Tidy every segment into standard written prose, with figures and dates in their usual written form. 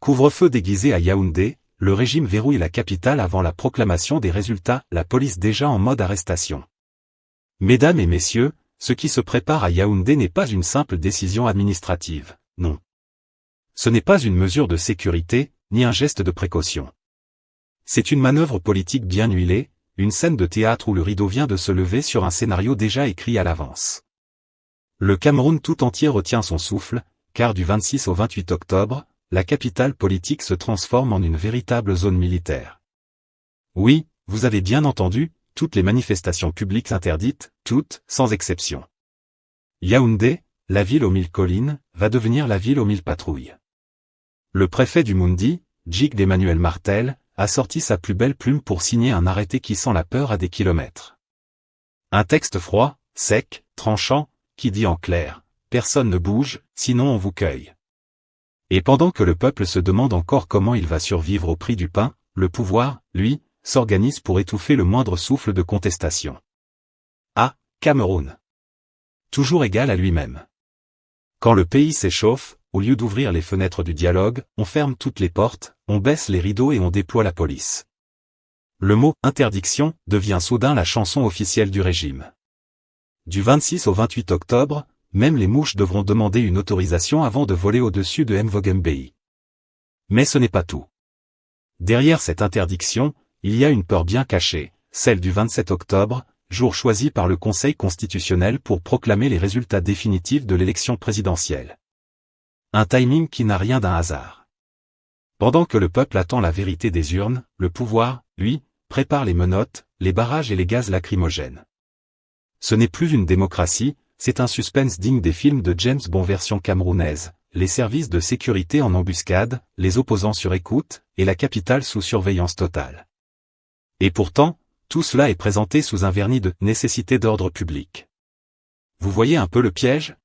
Couvre-feu déguisé à Yaoundé, le régime verrouille la capitale avant la proclamation des résultats, la police déjà en mode arrestation. Mesdames et messieurs, ce qui se prépare à Yaoundé n'est pas une simple décision administrative, non. Ce n'est pas une mesure de sécurité, ni un geste de précaution. C'est une manœuvre politique bien huilée, une scène de théâtre où le rideau vient de se lever sur un scénario déjà écrit à l'avance. Le Cameroun tout entier retient son souffle, car du 26 au 28 octobre, la capitale politique se transforme en une véritable zone militaire. Oui, vous avez bien entendu, toutes les manifestations publiques interdites, toutes, sans exception. Yaoundé, la ville aux 1000 collines, va devenir la ville aux 1000 patrouilles. Le préfet du Mundi, Djik Emmanuel Martel, a sorti sa plus belle plume pour signer un arrêté qui sent la peur à des kilomètres. Un texte froid, sec, tranchant, qui dit en clair, personne ne bouge, sinon on vous cueille. Et pendant que le peuple se demande encore comment il va survivre au prix du pain, le pouvoir, lui, s'organise pour étouffer le moindre souffle de contestation. Ah, Cameroun. Toujours égal à lui-même. Quand le pays s'échauffe, au lieu d'ouvrir les fenêtres du dialogue, on ferme toutes les portes, on baisse les rideaux et on déploie la police. Le mot « interdiction » devient soudain la chanson officielle du régime. Du 26 au 28 octobre, même les mouches devront demander une autorisation avant de voler au-dessus de Mvogembeyi. Mais ce n'est pas tout. Derrière cette interdiction, il y a une peur bien cachée, celle du 27 octobre, jour choisi par le Conseil constitutionnel pour proclamer les résultats définitifs de l'élection présidentielle. Un timing qui n'a rien d'un hasard. Pendant que le peuple attend la vérité des urnes, le pouvoir, lui, prépare les menottes, les barrages et les gaz lacrymogènes. Ce n'est plus une démocratie, c'est un suspense digne des films de James Bond version camerounaise, les services de sécurité en embuscade, les opposants sur écoute, et la capitale sous surveillance totale. Et pourtant, tout cela est présenté sous un vernis de nécessité d'ordre public. Vous voyez un peu le piège?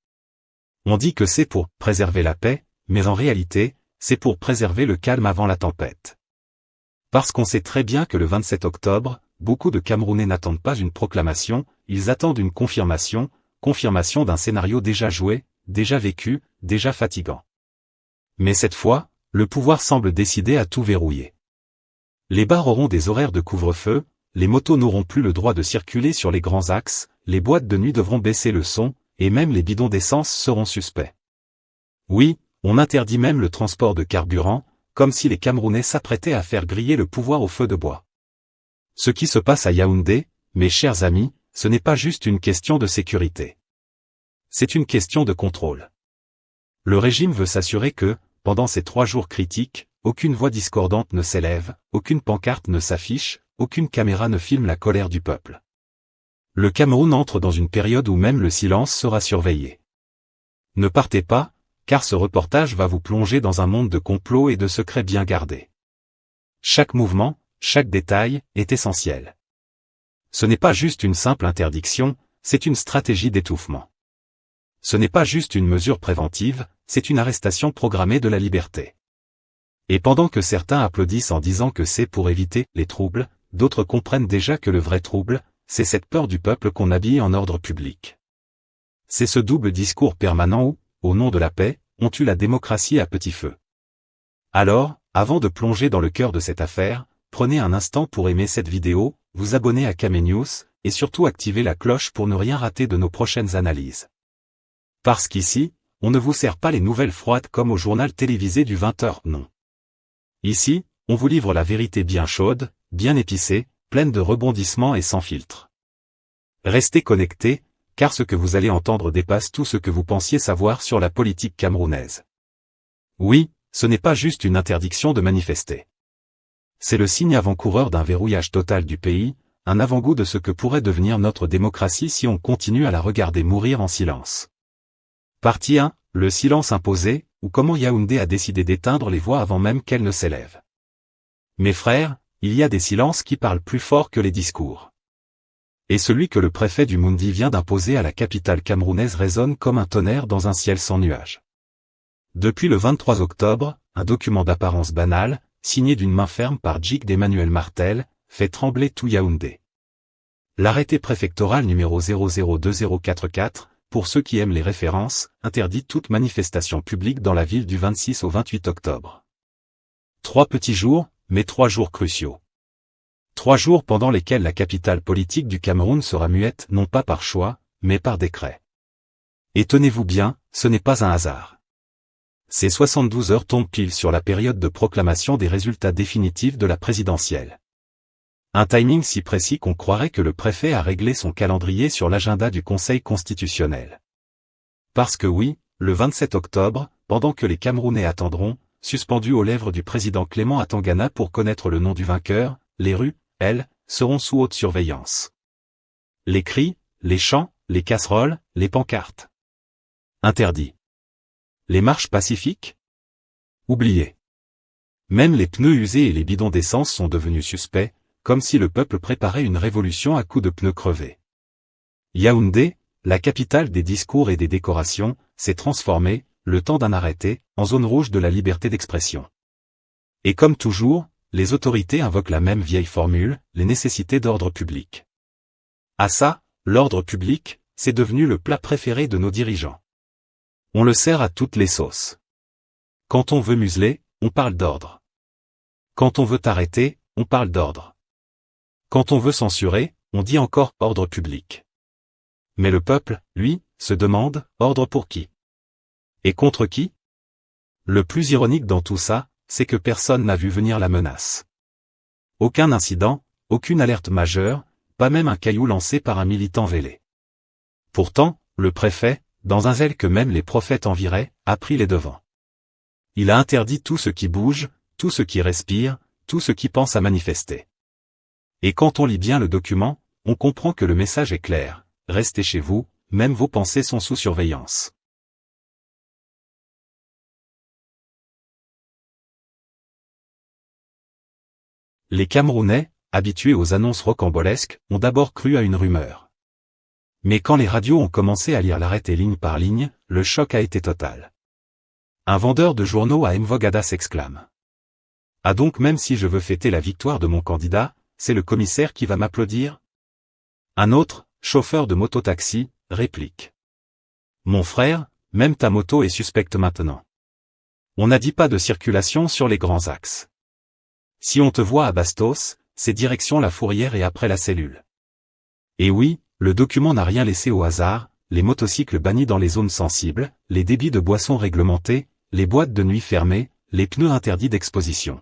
On dit que c'est pour préserver la paix, mais en réalité, c'est pour préserver le calme avant la tempête. Parce qu'on sait très bien que le 27 octobre, beaucoup de Camerounais n'attendent pas une proclamation, ils attendent une confirmation d'un scénario déjà joué, déjà vécu, déjà fatigant. Mais cette fois, le pouvoir semble décidé à tout verrouiller. Les bars auront des horaires de couvre-feu, les motos n'auront plus le droit de circuler sur les grands axes, les boîtes de nuit devront baisser le son, et même les bidons d'essence seront suspects. Oui, on interdit même le transport de carburant, comme si les Camerounais s'apprêtaient à faire griller le pouvoir au feu de bois. Ce qui se passe à Yaoundé, mes chers amis, ce n'est pas juste une question de sécurité. C'est une question de contrôle. Le régime veut s'assurer que, pendant ces 3 jours critiques, aucune voix discordante ne s'élève, aucune pancarte ne s'affiche, aucune caméra ne filme la colère du peuple. Le Cameroun entre dans une période où même le silence sera surveillé. Ne partez pas, car ce reportage va vous plonger dans un monde de complots et de secrets bien gardés. Chaque mouvement, chaque détail, est essentiel. Ce n'est pas juste une simple interdiction, c'est une stratégie d'étouffement. Ce n'est pas juste une mesure préventive, c'est une arrestation programmée de la liberté. Et pendant que certains applaudissent en disant que c'est pour éviter les troubles, d'autres comprennent déjà que le vrai trouble, c'est cette peur du peuple qu'on habille en ordre public. C'est ce double discours permanent où, au nom de la paix, on tue la démocratie à petit feu. Alors, avant de plonger dans le cœur de cette affaire, prenez un instant pour aimer cette vidéo, vous abonner à Camé News, et surtout activer la cloche pour ne rien rater de nos prochaines analyses. Parce qu'ici, on ne vous sert pas les nouvelles froides comme au journal télévisé du 20h, non. Ici, on vous livre la vérité bien chaude, bien épicée, pleine de rebondissements et sans filtre. Restez connectés, car ce que vous allez entendre dépasse tout ce que vous pensiez savoir sur la politique camerounaise. Oui, ce n'est pas juste une interdiction de manifester. C'est le signe avant-coureur d'un verrouillage total du pays, un avant-goût de ce que pourrait devenir notre démocratie si on continue à la regarder mourir en silence. Partie 1, le silence imposé, ou comment Yaoundé a décidé d'éteindre les voix avant même qu'elles ne s'élèvent. Mes frères, il y a des silences qui parlent plus fort que les discours. Et celui que le préfet du Mundi vient d'imposer à la capitale camerounaise résonne comme un tonnerre dans un ciel sans nuages. Depuis le 23 octobre, un document d'apparence banale, signé d'une main ferme par Djik Emmanuel Martel, fait trembler tout Yaoundé. L'arrêté préfectoral numéro 002044, pour ceux qui aiment les références, interdit toute manifestation publique dans la ville du 26 au 28 octobre. 3 petits jours, mais 3 jours cruciaux. 3 jours pendant lesquels la capitale politique du Cameroun sera muette non pas par choix, mais par décret. Et tenez-vous bien, ce n'est pas un hasard. Ces 72 heures tombent pile sur la période de proclamation des résultats définitifs de la présidentielle. Un timing si précis qu'on croirait que le préfet a réglé son calendrier sur l'agenda du Conseil constitutionnel. Parce que oui, le 27 octobre, pendant que les Camerounais attendront, suspendus aux lèvres du président Clément Atangana pour connaître le nom du vainqueur, les rues, elles, seront sous haute surveillance. Les cris, les chants, les casseroles, les pancartes. Interdits. Les marches pacifiques? Oubliées. Même les pneus usés et les bidons d'essence sont devenus suspects, comme si le peuple préparait une révolution à coups de pneus crevés. Yaoundé, la capitale des discours et des décorations, s'est transformée, le temps d'un arrêté, en zone rouge de la liberté d'expression. Et comme toujours, les autorités invoquent la même vieille formule, les nécessités d'ordre public. À ça, l'ordre public, c'est devenu le plat préféré de nos dirigeants. On le sert à toutes les sauces. Quand on veut museler, on parle d'ordre. Quand on veut arrêter, on parle d'ordre. Quand on veut censurer, on dit encore ordre public. Mais le peuple, lui, se demande ordre pour qui? Et contre qui? Le plus ironique dans tout ça, c'est que personne n'a vu venir la menace. Aucun incident, aucune alerte majeure, pas même un caillou lancé par un militant vélé. Pourtant, le préfet, dans un zèle que même les prophètes envieraient, a pris les devants. Il a interdit tout ce qui bouge, tout ce qui respire, tout ce qui pense à manifester. Et quand on lit bien le document, on comprend que le message est clair, restez chez vous, même vos pensées sont sous surveillance. Les Camerounais, habitués aux annonces rocambolesques, ont d'abord cru à une rumeur. Mais quand les radios ont commencé à lire l'arrêté ligne par ligne, le choc a été total. Un vendeur de journaux à Mvogada s'exclame. Ah donc même si je veux fêter la victoire de mon candidat, c'est le commissaire qui va m'applaudir? Un autre, chauffeur de moto-taxi, réplique. Mon frère, même ta moto est suspecte maintenant. On n'a dit pas de circulation sur les grands axes. Si on te voit à Bastos, c'est direction la Fourrière et après la cellule. Et oui, le document n'a rien laissé au hasard, les motocycles bannis dans les zones sensibles, les débits de boissons réglementés, les boîtes de nuit fermées, les pneus interdits d'exposition.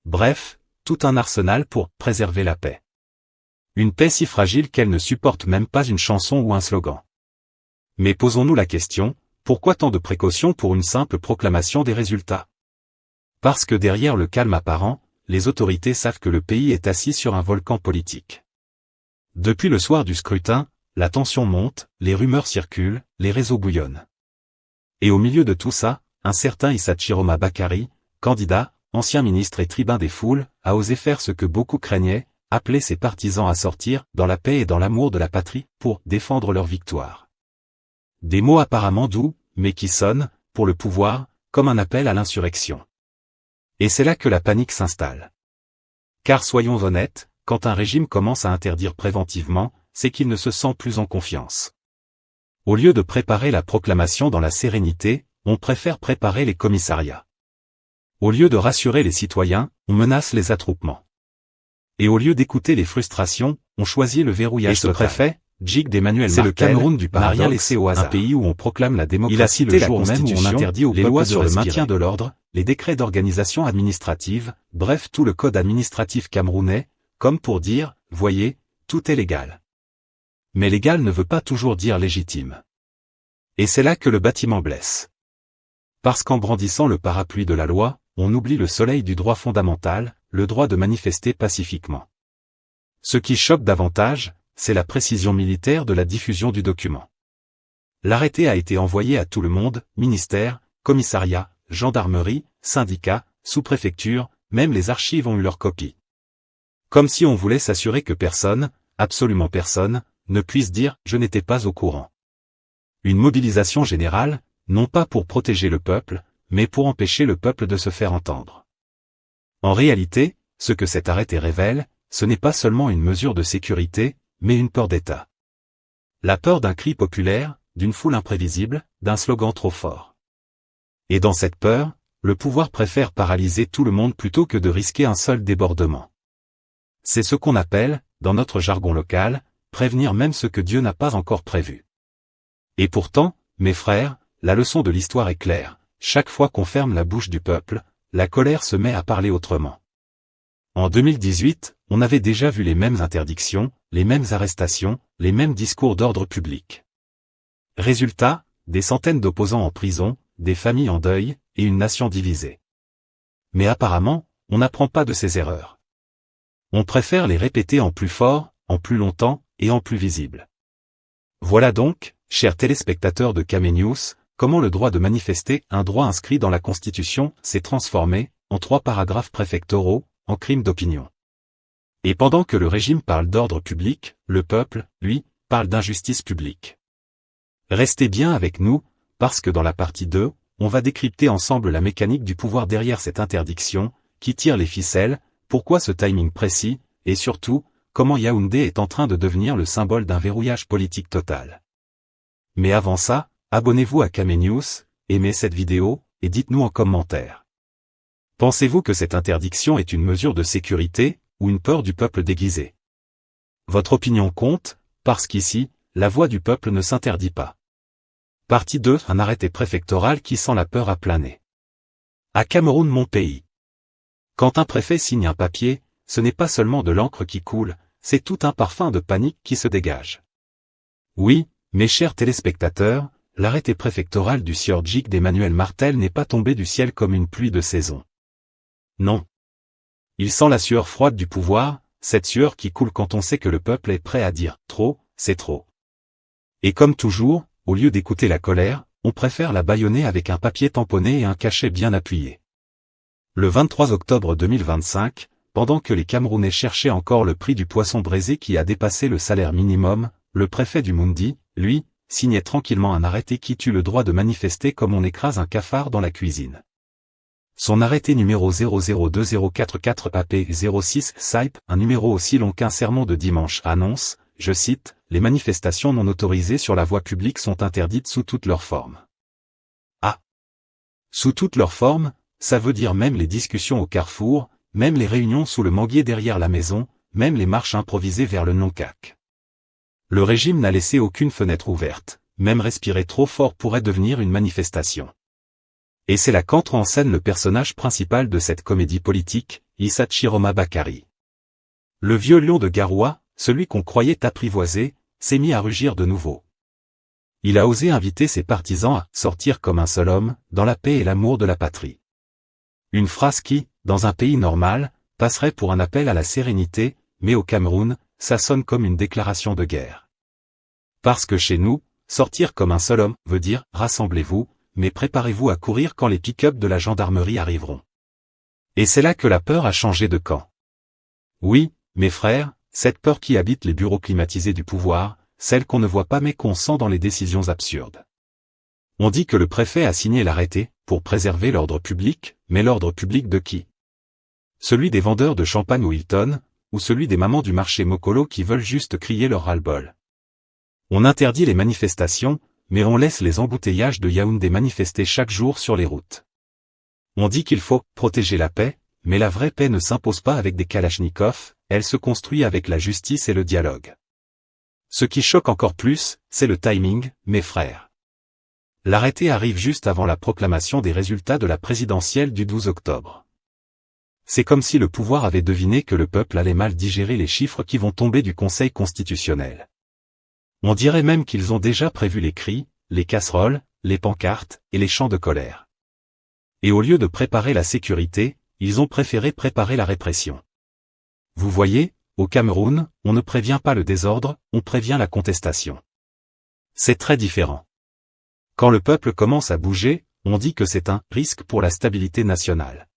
Bref, tout un arsenal pour préserver la paix. Une paix si fragile qu'elle ne supporte même pas une chanson ou un slogan. Mais posons-nous la question, pourquoi tant de précautions pour une simple proclamation des résultats? Parce que derrière le calme apparent, les autorités savent que le pays est assis sur un volcan politique. Depuis le soir du scrutin, la tension monte, les rumeurs circulent, les réseaux bouillonnent. Et au milieu de tout ça, un certain Issa Chiroma Bakary, candidat, ancien ministre et tribun des foules, a osé faire ce que beaucoup craignaient, appeler ses partisans à sortir, dans la paix et dans l'amour de la patrie, pour défendre leur victoire. Des mots apparemment doux, mais qui sonnent, pour le pouvoir, comme un appel à l'insurrection. Et c'est là que la panique s'installe. Car soyons honnêtes, quand un régime commence à interdire préventivement, c'est qu'il ne se sent plus en confiance. Au lieu de préparer la proclamation dans la sérénité, on préfère préparer les commissariats. Au lieu de rassurer les citoyens, on menace les attroupements. Et au lieu d'écouter les frustrations, on choisit le verrouillage total. Et ce préfet, Djig d'Emmanuel Martel, c'est le Cameroun du paradoxe, n'a rien laissé au hasard. Un pays où on proclame la démocratie. Il a cité le jour même où on interdit aux les lois sur le maintien de l'ordre, les décrets d'organisation administrative, bref tout le code administratif camerounais, comme pour dire, voyez, tout est légal. Mais légal ne veut pas toujours dire légitime. Et c'est là que le bâtiment blesse. Parce qu'en brandissant le parapluie de la loi, on oublie le soleil du droit fondamental, le droit de manifester pacifiquement. Ce qui choque davantage, c'est la précision militaire de la diffusion du document. L'arrêté a été envoyé à tout le monde, ministère, commissariat, gendarmerie, syndicats, sous-préfecture, même les archives ont eu leur copie. Comme si on voulait s'assurer que personne, absolument personne, ne puisse dire « je n'étais pas au courant ». Une mobilisation générale, non pas pour protéger le peuple, mais pour empêcher le peuple de se faire entendre. En réalité, ce que cet arrêté révèle, ce n'est pas seulement une mesure de sécurité, mais une peur d'État. La peur d'un cri populaire, d'une foule imprévisible, d'un slogan trop fort. Et dans cette peur, le pouvoir préfère paralyser tout le monde plutôt que de risquer un seul débordement. C'est ce qu'on appelle, dans notre jargon local, prévenir même ce que Dieu n'a pas encore prévu. Et pourtant, mes frères, la leçon de l'histoire est claire, chaque fois qu'on ferme la bouche du peuple, la colère se met à parler autrement. En 2018, on avait déjà vu les mêmes interdictions, les mêmes arrestations, les mêmes discours d'ordre public. Résultat, des centaines d'opposants en prison, des familles en deuil, et une nation divisée. Mais apparemment, on n'apprend pas de ses erreurs. On préfère les répéter en plus fort, en plus longtemps, et en plus visible. Voilà donc, chers téléspectateurs de Kame News, comment le droit de manifester, un droit inscrit dans la Constitution, s'est transformé, en 3 paragraphes préfectoraux, en crime d'opinion. Et pendant que le régime parle d'ordre public, le peuple, lui, parle d'injustice publique. Restez bien avec nous, parce que dans la partie 2, on va décrypter ensemble la mécanique du pouvoir derrière cette interdiction, qui tire les ficelles, pourquoi ce timing précis, et surtout, comment Yaoundé est en train de devenir le symbole d'un verrouillage politique total. Mais avant ça, abonnez-vous à Kame News, aimez cette vidéo, et dites-nous en commentaire. Pensez-vous que cette interdiction est une mesure de sécurité, ou une peur du peuple déguisée? Votre opinion compte, parce qu'ici, la voix du peuple ne s'interdit pas. Partie 2, un arrêté préfectoral qui sent la peur à plein nez. À Cameroun, mon pays. Quand un préfet signe un papier, ce n'est pas seulement de l'encre qui coule, c'est tout un parfum de panique qui se dégage. Oui, mes chers téléspectateurs, l'arrêté préfectoral du sieur Djik d'Emmanuel Martel n'est pas tombé du ciel comme une pluie de saison. Non. Il sent la sueur froide du pouvoir, cette sueur qui coule quand on sait que le peuple est prêt à dire « trop, c'est trop ». Et comme toujours, au lieu d'écouter la colère, on préfère la bâillonner avec un papier tamponné et un cachet bien appuyé. Le 23 octobre 2025, pendant que les Camerounais cherchaient encore le prix du poisson braisé qui a dépassé le salaire minimum, le préfet du Mundi, lui, signait tranquillement un arrêté qui tue le droit de manifester comme on écrase un cafard dans la cuisine. Son arrêté numéro 002044 AP 06 SAIP, un numéro aussi long qu'un sermon de dimanche, annonce, je cite, « Les manifestations non autorisées sur la voie publique sont interdites sous toutes leurs formes. » Ah! Sous toutes leurs formes, ça veut dire même les discussions au carrefour, même les réunions sous le manguier derrière la maison, même les marches improvisées vers le non-cac. Le régime n'a laissé aucune fenêtre ouverte, même respirer trop fort pourrait devenir une manifestation. Et c'est là qu'entre en scène le personnage principal de cette comédie politique, Issa Chiroma Bakari. Le vieux lion de Garoua, celui qu'on croyait apprivoisé, s'est mis à rugir de nouveau. Il a osé inviter ses partisans à « sortir comme un seul homme, dans la paix et l'amour de la patrie ». Une phrase qui, dans un pays normal, passerait pour un appel à la sérénité, mais au Cameroun, ça sonne comme une déclaration de guerre. Parce que chez nous, sortir comme un seul homme veut dire « rassemblez-vous », mais préparez-vous à courir quand les pick-up de la gendarmerie arriveront. Et c'est là que la peur a changé de camp. Oui, mes frères, cette peur qui habite les bureaux climatisés du pouvoir, celle qu'on ne voit pas mais qu'on sent dans les décisions absurdes. On dit que le préfet a signé l'arrêté, pour préserver l'ordre public, mais l'ordre public de qui? Celui des vendeurs de champagne au Hilton, ou celui des mamans du marché Mokolo qui veulent juste crier leur ras-le-bol. On interdit les manifestations, mais on laisse les embouteillages de Yaoundé manifester chaque jour sur les routes. On dit qu'il faut protéger la paix, mais la vraie paix ne s'impose pas avec des kalachnikovs, elle se construit avec la justice et le dialogue. Ce qui choque encore plus, c'est le timing, mes frères. L'arrêté arrive juste avant la proclamation des résultats de la présidentielle du 12 octobre. C'est comme si le pouvoir avait deviné que le peuple allait mal digérer les chiffres qui vont tomber du Conseil constitutionnel. On dirait même qu'ils ont déjà prévu les cris, les casseroles, les pancartes, et les chants de colère. Et au lieu de préparer la sécurité, ils ont préféré préparer la répression. Vous voyez, au Cameroun, on ne prévient pas le désordre, on prévient la contestation. C'est très différent. Quand le peuple commence à bouger, on dit que c'est un risque pour la stabilité nationale.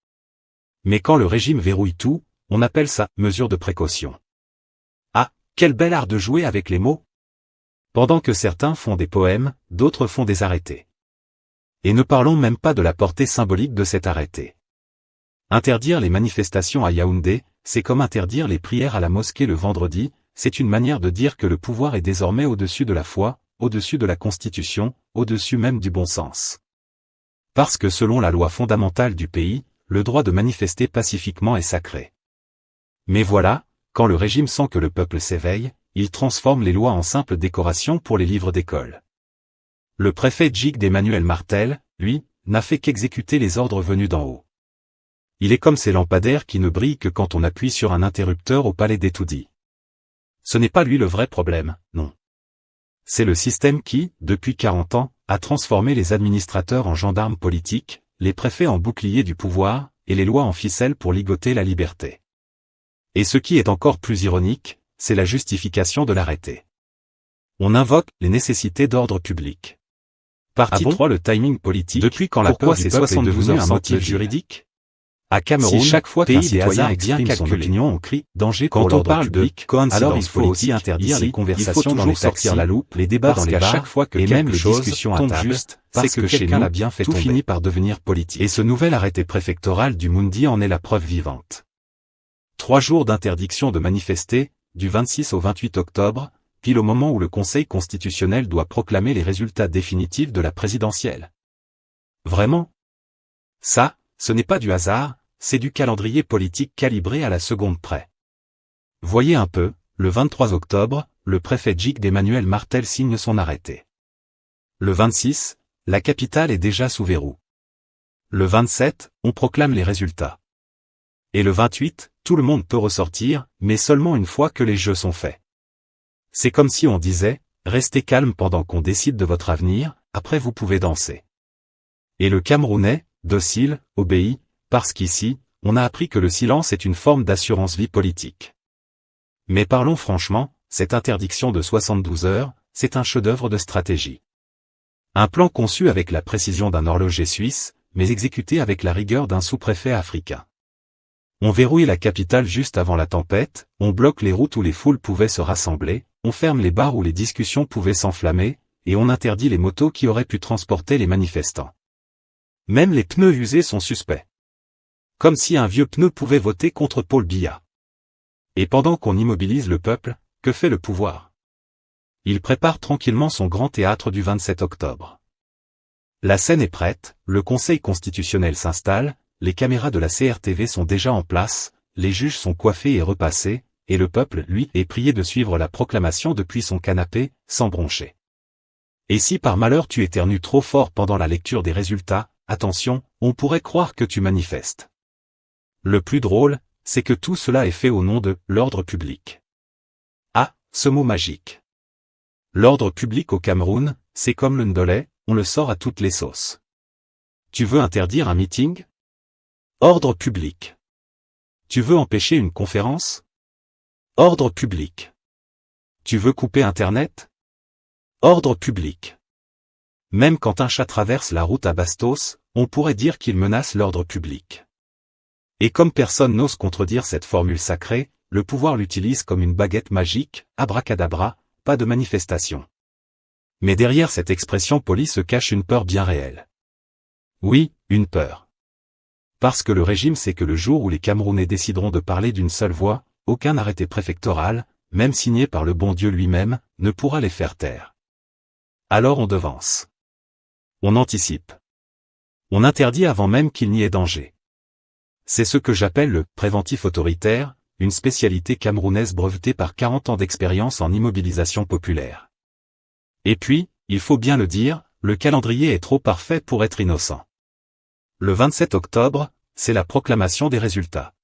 Mais quand le régime verrouille tout, on appelle ça mesure de précaution. Ah, quel bel art de jouer avec les mots! Pendant que certains font des poèmes, d'autres font des arrêtés. Et ne parlons même pas de la portée symbolique de cet arrêté. Interdire les manifestations à Yaoundé, c'est comme interdire les prières à la mosquée le vendredi, c'est une manière de dire que le pouvoir est désormais au-dessus de la foi, au-dessus de la Constitution, au-dessus même du bon sens. Parce que selon la loi fondamentale du pays, le droit de manifester pacifiquement est sacré. Mais voilà, quand le régime sent que le peuple s'éveille, il transforme les lois en simples décorations pour les livres d'école. Le préfet Jigde Emmanuel Martel, lui, n'a fait qu'exécuter les ordres venus d'en haut. Il est comme ces lampadaires qui ne brillent que quand on appuie sur un interrupteur au palais d'Etoudi. Ce n'est pas lui le vrai problème, non. C'est le système qui, depuis 40 ans, a transformé les administrateurs en gendarmes politiques, les préfets en boucliers du pouvoir, et les lois en ficelles pour ligoter la liberté. Et ce qui est encore plus ironique, c'est la justification de l'arrêté. On invoque les nécessités d'ordre public. Partie 3. Le timing politique. Depuis quand la peur du peuple est devenue un motif juridique? À Cameroun, si chaque fois qu'un citoyen exprime son opinion, on crie « danger pour l'ordre public », alors il faut aussi interdire les conversations dans les taxis, la loupe, les débats dans les bars, chaque fois que et même les discussions à table, juste, parce que chez nous, bien fait tout finit par devenir politique. Et ce nouvel arrêté préfectoral du Mundi en est la preuve vivante. 3 jours d'interdiction de manifester, du 26 au 28 octobre, pile au moment où le Conseil constitutionnel doit proclamer les résultats définitifs de la présidentielle. Vraiment? Ça, ce n'est pas du hasard, c'est du calendrier politique calibré à la seconde près. Voyez un peu, le 23 octobre, le préfet Jigde Emmanuel Martel signe son arrêté. Le 26, la capitale est déjà sous verrou. Le 27, on proclame les résultats. Et le 28, tout le monde peut ressortir, mais seulement une fois que les jeux sont faits. C'est comme si on disait, restez calme pendant qu'on décide de votre avenir, après vous pouvez danser. Et le Camerounais, docile, obéit, parce qu'ici, on a appris que le silence est une forme d'assurance vie politique. Mais parlons franchement, cette interdiction de 72 heures, c'est un chef-d'œuvre de stratégie. Un plan conçu avec la précision d'un horloger suisse, mais exécuté avec la rigueur d'un sous-préfet africain. On verrouille la capitale juste avant la tempête, on bloque les routes où les foules pouvaient se rassembler, on ferme les bars où les discussions pouvaient s'enflammer, et on interdit les motos qui auraient pu transporter les manifestants. Même les pneus usés sont suspects. Comme si un vieux pneu pouvait voter contre Paul Biya. Et pendant qu'on immobilise le peuple, que fait le pouvoir? Il prépare tranquillement son grand théâtre du 27 octobre. La scène est prête, le Conseil constitutionnel s'installe, les caméras de la CRTV sont déjà en place, les juges sont coiffés et repassés, et le peuple, lui, est prié de suivre la proclamation depuis son canapé, sans broncher. Et si par malheur tu éternues trop fort pendant la lecture des résultats, attention, on pourrait croire que tu manifestes. Le plus drôle, c'est que tout cela est fait au nom de l'ordre public. Ah, ce mot magique. L'ordre public au Cameroun, c'est comme le ndolé, on le sort à toutes les sauces. Tu veux interdire un meeting? Ordre public. Tu veux empêcher une conférence? Ordre public. Tu veux couper Internet? Ordre public. Même quand un chat traverse la route à Bastos, on pourrait dire qu'il menace l'ordre public. Et comme personne n'ose contredire cette formule sacrée, le pouvoir l'utilise comme une baguette magique, abracadabra, pas de manifestation. Mais derrière cette expression polie se cache une peur bien réelle. Oui, une peur. Parce que le régime sait que le jour où les Camerounais décideront de parler d'une seule voix, aucun arrêté préfectoral, même signé par le bon Dieu lui-même, ne pourra les faire taire. Alors on devance. On anticipe. On interdit avant même qu'il n'y ait danger. C'est ce que j'appelle le préventif autoritaire, une spécialité camerounaise brevetée par 40 ans d'expérience en immobilisation populaire. Et puis, il faut bien le dire, le calendrier est trop parfait pour être innocent. Le 27 octobre, c'est la proclamation des résultats.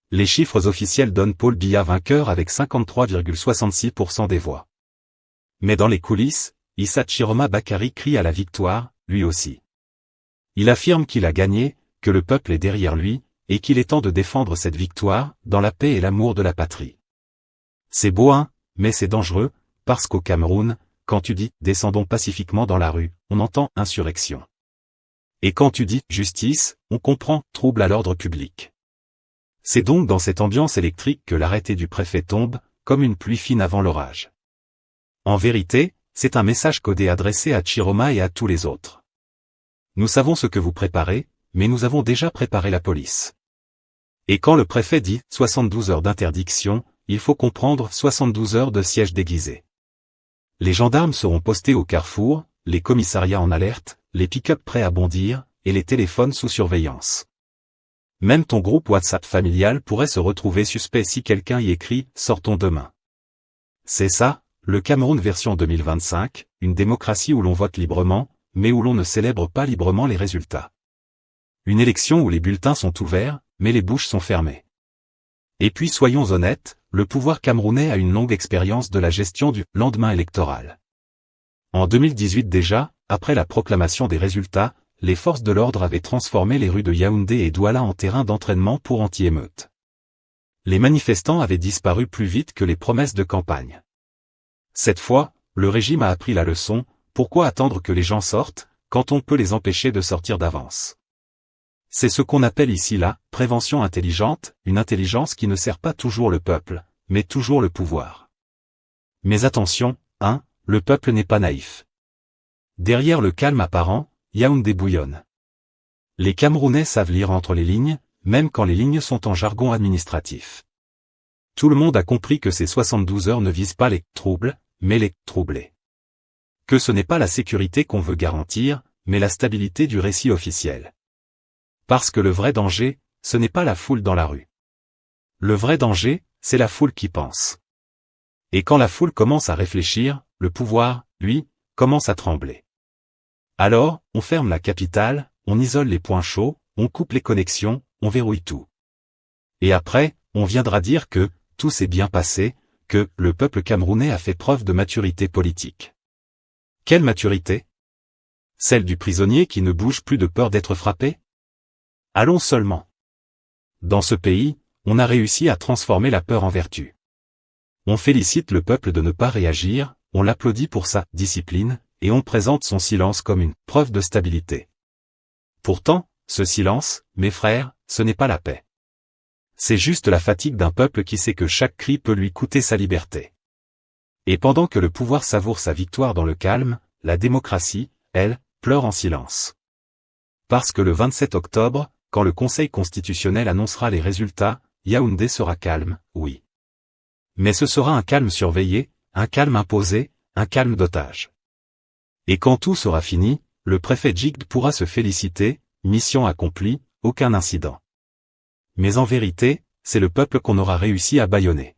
Les chiffres officiels donnent Paul Biya vainqueur avec 53,66% des voix. Mais dans les coulisses, Issa Chiroma Bakary crie à la victoire, lui aussi. Il affirme qu'il a gagné, que le peuple est derrière lui, et qu'il est temps de défendre cette victoire, dans la paix et l'amour de la patrie. C'est beau hein, mais c'est dangereux, parce qu'au Cameroun, quand tu dis « descendons pacifiquement dans la rue », on entend « insurrection ». Et quand tu dis « justice », on comprend « trouble à l'ordre public ». C'est donc dans cette ambiance électrique que l'arrêté du préfet tombe, comme une pluie fine avant l'orage. En vérité, c'est un message codé adressé à Chiroma et à tous les autres. Nous savons ce que vous préparez, mais nous avons déjà préparé la police. Et quand le préfet dit 72 heures d'interdiction, il faut comprendre 72 heures de siège déguisé. Les gendarmes seront postés au carrefour, les commissariats en alerte, les pick-up prêts à bondir, et les téléphones sous surveillance. Même ton groupe WhatsApp familial pourrait se retrouver suspect si quelqu'un y écrit « Sortons demain ». C'est ça, le Cameroun version 2025, une démocratie où l'on vote librement, mais où l'on ne célèbre pas librement les résultats. Une élection où les bulletins sont ouverts, mais les bouches sont fermées. Et puis soyons honnêtes, le pouvoir camerounais a une longue expérience de la gestion du lendemain électoral. En 2018 déjà, après la proclamation des résultats, les forces de l'ordre avaient transformé les rues de Yaoundé et Douala en terrain d'entraînement pour anti-émeutes. Les manifestants avaient disparu plus vite que les promesses de campagne. Cette fois, le régime a appris la leçon, pourquoi attendre que les gens sortent, quand on peut les empêcher de sortir d'avance? C'est ce qu'on appelle ici la prévention intelligente, une intelligence qui ne sert pas toujours le peuple, mais toujours le pouvoir. Mais attention, le peuple n'est pas naïf. Derrière le calme apparent, Yaoundé bouillonne. Les Camerounais savent lire entre les lignes, même quand les lignes sont en jargon administratif. Tout le monde a compris que ces 72 heures ne visent pas les troubles, mais les troublés. Que ce n'est pas la sécurité qu'on veut garantir, mais la stabilité du récit officiel. Parce que le vrai danger, ce n'est pas la foule dans la rue. Le vrai danger, c'est la foule qui pense. Et quand la foule commence à réfléchir, le pouvoir, lui, commence à trembler. Alors, on ferme la capitale, on isole les points chauds, on coupe les connexions, on verrouille tout. Et après, on viendra dire que tout s'est bien passé, que le peuple camerounais a fait preuve de maturité politique. Quelle maturité? Celle du prisonnier qui ne bouge plus de peur d'être frappé? Allons seulement. Dans ce pays, on a réussi à transformer la peur en vertu. On félicite le peuple de ne pas réagir, on l'applaudit pour sa discipline, et on présente son silence comme une preuve de stabilité. Pourtant, ce silence, mes frères, ce n'est pas la paix. C'est juste la fatigue d'un peuple qui sait que chaque cri peut lui coûter sa liberté. Et pendant que le pouvoir savoure sa victoire dans le calme, la démocratie, elle, pleure en silence. Parce que le 27 octobre, quand le Conseil constitutionnel annoncera les résultats, Yaoundé sera calme, oui. Mais ce sera un calme surveillé, un calme imposé, un calme d'otage. Et quand tout sera fini, le préfet Djigd pourra se féliciter, mission accomplie, aucun incident. Mais en vérité, c'est le peuple qu'on aura réussi à bâillonner.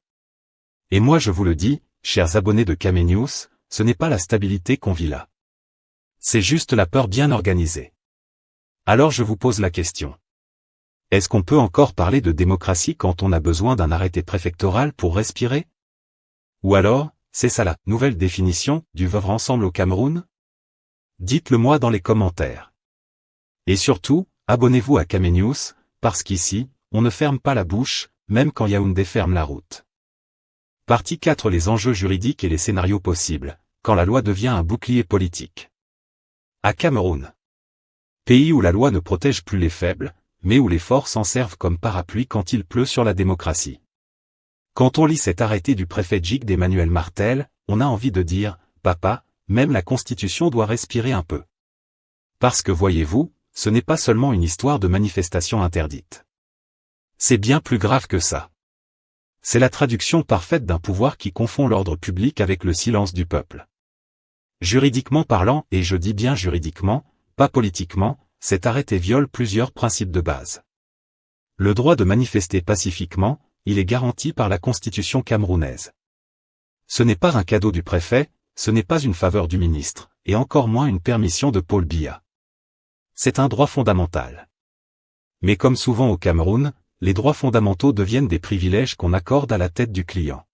Et moi je vous le dis, chers abonnés de Kame News, ce n'est pas la stabilité qu'on vit là. C'est juste la peur bien organisée. Alors je vous pose la question. Est-ce qu'on peut encore parler de démocratie quand on a besoin d'un arrêté préfectoral pour respirer? Ou alors, c'est ça la nouvelle définition du vivre ensemble au Cameroun? Dites-le moi dans les commentaires. Et surtout, abonnez-vous à Kame News, parce qu'ici, on ne ferme pas la bouche, même quand Yaoundé ferme la route. Partie 4 Les enjeux juridiques et les scénarios possibles, quand la loi devient un bouclier politique. À Cameroun. Pays où la loi ne protège plus les faibles, mais où les forts s'en servent comme parapluie quand il pleut sur la démocratie. Quand on lit cet arrêté du préfet Djigd d'Emmanuel Martel, on a envie de dire, papa, même la Constitution doit respirer un peu. Parce que voyez-vous, ce n'est pas seulement une histoire de manifestation interdite. C'est bien plus grave que ça. C'est la traduction parfaite d'un pouvoir qui confond l'ordre public avec le silence du peuple. Juridiquement parlant, et je dis bien juridiquement, pas politiquement, cet arrêté viole plusieurs principes de base. Le droit de manifester pacifiquement, il est garanti par la Constitution camerounaise. Ce n'est pas un cadeau du préfet, ce n'est pas une faveur du ministre, et encore moins une permission de Paul Biya. C'est un droit fondamental. Mais comme souvent au Cameroun, les droits fondamentaux deviennent des privilèges qu'on accorde à la tête du client.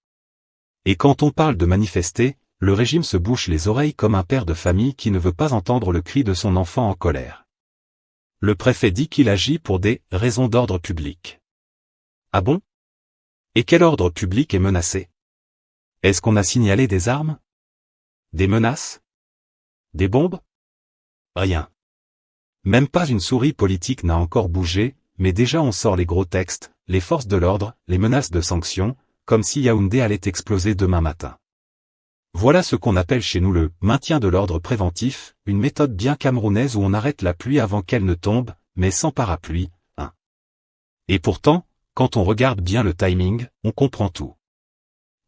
Et quand on parle de manifester, le régime se bouche les oreilles comme un père de famille qui ne veut pas entendre le cri de son enfant en colère. Le préfet dit qu'il agit pour des raisons d'ordre public. Ah bon? Et quel ordre public est menacé? Est-ce qu'on a signalé des armes? Des menaces? Des bombes? Rien. Même pas une souris politique n'a encore bougé, mais déjà on sort les gros textes, les forces de l'ordre, les menaces de sanctions, comme si Yaoundé allait exploser demain matin. Voilà ce qu'on appelle chez nous le maintien de l'ordre préventif, une méthode bien camerounaise où on arrête la pluie avant qu'elle ne tombe, mais sans parapluie, hein. Et pourtant, quand on regarde bien le timing, on comprend tout.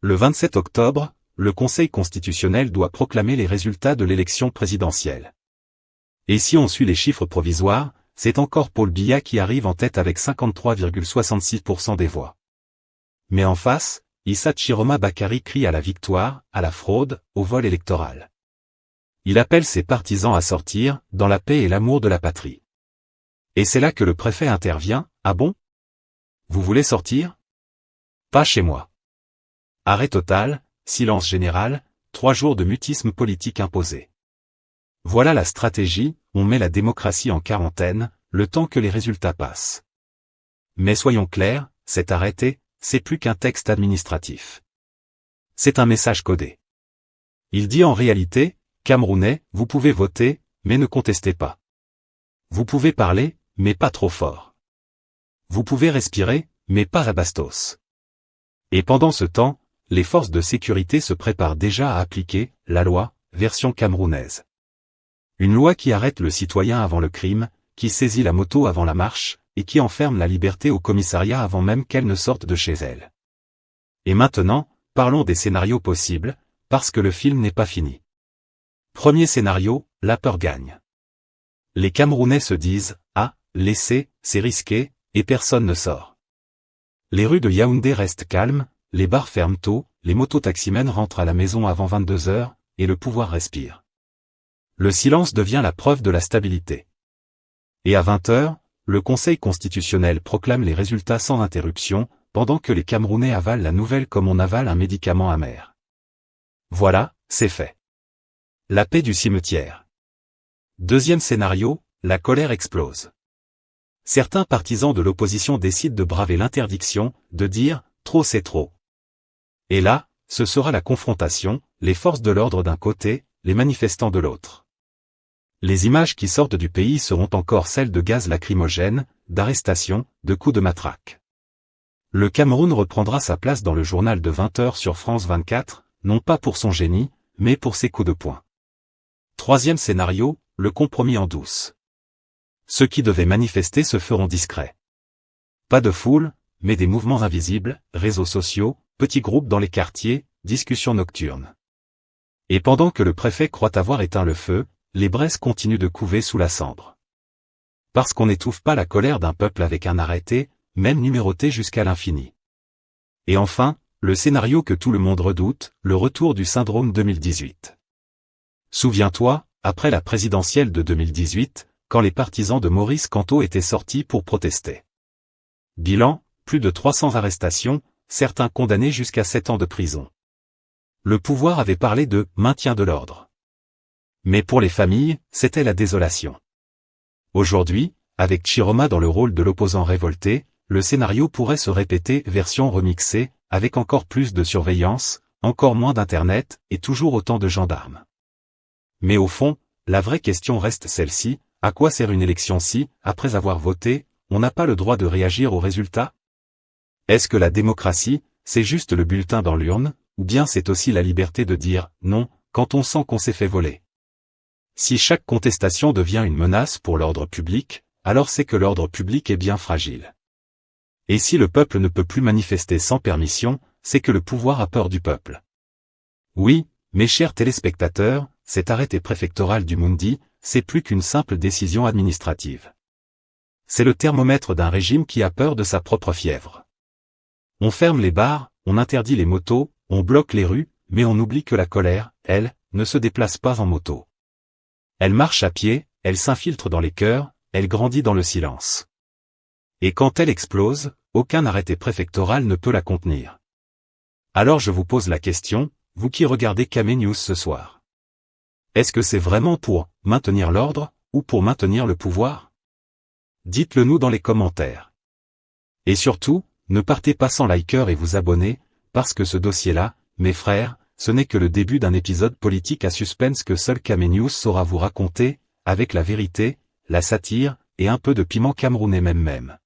Le 27 octobre, le Conseil constitutionnel doit proclamer les résultats de l'élection présidentielle. Et si on suit les chiffres provisoires, c'est encore Paul Biya qui arrive en tête avec 53,66% des voix. Mais en face, Issa Chiroma Bakary crie à la victoire, à la fraude, au vol électoral. Il appelle ses partisans à sortir, dans la paix et l'amour de la patrie. Et c'est là que le préfet intervient, « Ah bon? Vous voulez sortir? Pas chez moi. » Arrêt total, silence général, 3 jours de mutisme politique imposé. Voilà la stratégie, on met la démocratie en quarantaine, le temps que les résultats passent. Mais soyons clairs, cet arrêté, c'est plus qu'un texte administratif. C'est un message codé. Il dit en réalité, Camerounais, vous pouvez voter, mais ne contestez pas. Vous pouvez parler, mais pas trop fort. Vous pouvez respirer, mais pas à bastos. Et pendant ce temps, les forces de sécurité se préparent déjà à appliquer la loi, version camerounaise. Une loi qui arrête le citoyen avant le crime, qui saisit la moto avant la marche, et qui enferme la liberté au commissariat avant même qu'elle ne sorte de chez elle. Et maintenant, parlons des scénarios possibles, parce que le film n'est pas fini. Premier scénario, la peur gagne. Les Camerounais se disent, ah, laissez, c'est risqué, et personne ne sort. Les rues de Yaoundé restent calmes, les bars ferment tôt, les mototaximens rentrent à la maison avant 22 heures, et le pouvoir respire. Le silence devient la preuve de la stabilité. Et à 20 heures, le Conseil constitutionnel proclame les résultats sans interruption, pendant que les Camerounais avalent la nouvelle comme on avale un médicament amer. Voilà, c'est fait. La paix du cimetière. Deuxième scénario, la colère explose. Certains partisans de l'opposition décident de braver l'interdiction, de dire « trop c'est trop ». Et là, ce sera la confrontation, les forces de l'ordre d'un côté, les manifestants de l'autre. Les images qui sortent du pays seront encore celles de gaz lacrymogène, d'arrestations, de coups de matraque. Le Cameroun reprendra sa place dans le journal de 20 heures sur France 24, non pas pour son génie, mais pour ses coups de poing. Troisième scénario, le compromis en douce. Ceux qui devaient manifester se feront discrets. Pas de foule, mais des mouvements invisibles, réseaux sociaux, petits groupes dans les quartiers, discussions nocturnes. Et pendant que le préfet croit avoir éteint le feu, les braises continuent de couver sous la cendre. Parce qu'on n'étouffe pas la colère d'un peuple avec un arrêté, même numéroté jusqu'à l'infini. Et enfin, le scénario que tout le monde redoute, le retour du syndrome 2018. Souviens-toi, après la présidentielle de 2018, quand les partisans de Maurice Kamto étaient sortis pour protester. Bilan, plus de 300 arrestations, certains condamnés jusqu'à 7 ans de prison. Le pouvoir avait parlé de « maintien de l'ordre ». Mais pour les familles, c'était la désolation. Aujourd'hui, avec Chiroma dans le rôle de l'opposant révolté, le scénario pourrait se répéter version remixée, avec encore plus de surveillance, encore moins d'internet, et toujours autant de gendarmes. Mais au fond, la vraie question reste celle-ci, à quoi sert une élection si, après avoir voté, on n'a pas le droit de réagir aux résultats? Est-ce que la démocratie, c'est juste le bulletin dans l'urne, ou bien c'est aussi la liberté de dire « non » quand on sent qu'on s'est fait voler? Si chaque contestation devient une menace pour l'ordre public, alors c'est que l'ordre public est bien fragile. Et si le peuple ne peut plus manifester sans permission, c'est que le pouvoir a peur du peuple. Oui, mes chers téléspectateurs, cet arrêté préfectoral du Mundi, c'est plus qu'une simple décision administrative. C'est le thermomètre d'un régime qui a peur de sa propre fièvre. On ferme les bars, on interdit les motos, on bloque les rues, mais on oublie que la colère, elle, ne se déplace pas en moto. Elle marche à pied, elle s'infiltre dans les cœurs, elle grandit dans le silence. Et quand elle explose, aucun arrêté préfectoral ne peut la contenir. Alors je vous pose la question, vous qui regardez Camé News ce soir. Est-ce que c'est vraiment pour maintenir l'ordre, ou pour maintenir le pouvoir? Dites-le nous dans les commentaires. Et surtout, ne partez pas sans liker et vous abonner, parce que ce dossier-là, mes frères, ce n'est que le début d'un épisode politique à suspense que seul Camé News saura vous raconter, avec la vérité, la satire, et un peu de piment camerounais même.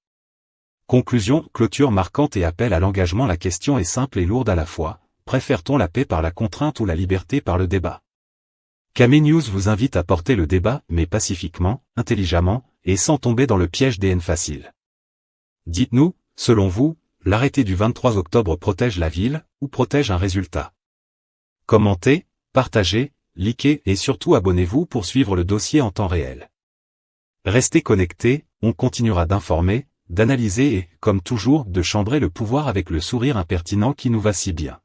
Conclusion, clôture marquante et appel à l'engagement. La question est simple et lourde à la fois, préfère-t-on la paix par la contrainte ou la liberté par le débat? Camé News vous invite à porter le débat, mais pacifiquement, intelligemment, et sans tomber dans le piège des haines faciles. Dites-nous, selon vous, l'arrêté du 23 octobre protège la ville, ou protège un résultat? Commentez, partagez, likez et surtout abonnez-vous pour suivre le dossier en temps réel. Restez connectés, on continuera d'informer, d'analyser et, comme toujours, de chambrer le pouvoir avec le sourire impertinent qui nous va si bien.